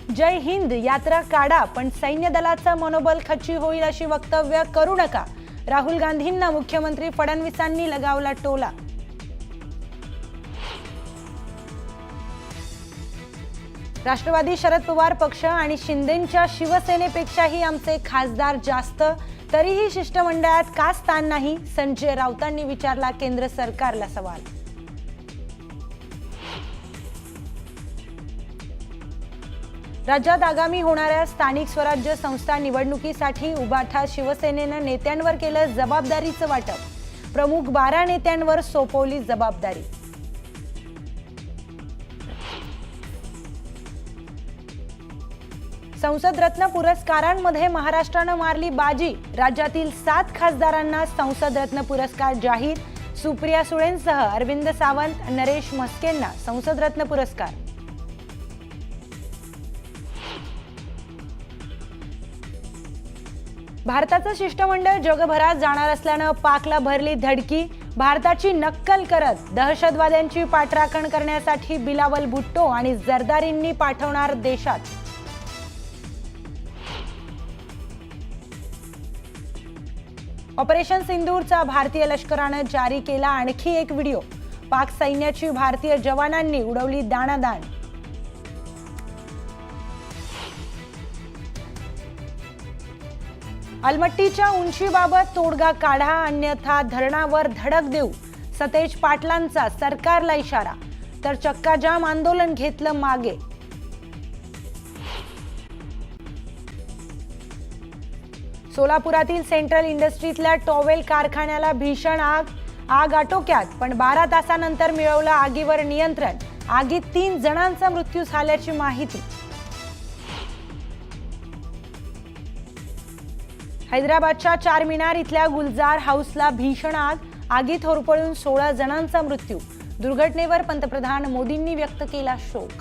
जय हिंद यात्रा काढा पण सैन्य दलाचं मनोबल खच्ची होईल अशी वक्तव्य करू नका। राहुल गांधींना मुख्यमंत्री फडणवीसांनी लगावला टोला। राष्ट्रवादी शरद पवार पक्ष आणि शिंदेंच्या शिवसेनेपेक्षाही आमचे खासदार जास्त, तरीही शिष्टमंडळात का स्थान नाही? संजय राऊतांनी विचारला केंद्र सरकारला सवाल। राज्यात आगामी होणाऱ्या स्थानिक स्वराज्य संस्था निवडणुकीसाठी उभाठा शिवसेनेनं नेत्यांवर केलं जबाबदारीचं वाटप। प्रमुख 12 नेत्यांवर सोपवली जबाबदारी। संसद रत्न पुरस्कारांमध्ये महाराष्ट्रानं मारली बाजी। राज्यातील 7 खासदारांना संसद रत्न पुरस्कार जाहीर। सुप्रिया सुळेंसह अरविंद सावंत, नरेश म्हस्केंना संसद रत्न पुरस्कार। भारताचं शिष्टमंडळ जगभरात जाणार असल्यानं पाकला भरली धडकी। भारताची नक्कल करत दहशतवाद्यांची पाठराखण करण्यासाठी बिलावल भुट्टो आणि जरदारींनी पाठवणार देशात। ऑपरेशन सिंदूरचा भारतीय लष्करानं जारी केला आणखी एक व्हिडिओ। पाक सैन्याची भारतीय जवानांनी उडवली दाणादाण। अलमट्टीच्या उंचीबाबत तोडगा काढा अन्यथा धरणावर धडक देऊ, सतेज पाटलांचा सरकारला इशारा। तर चक्काजाम आंदोलन घेतलं मागे। सोलापुरातील सेंट्रल इंडस्ट्रीतल्या टॉवेल कारखान्याला भीषण आग आटोक्यात, पण 12 तासानंतर मिळवलं आगीवर नियंत्रण। आगीत 3 जणांचा मृत्यू झाल्याची माहिती। हैदराबादच्या चारमिनार इथल्या गुलजार हाऊसला भीषण आगीत होरपळून 16 जणांचा मृत्यू। दुर्घटनेवर पंतप्रधान मोदींनी व्यक्त केला शोक।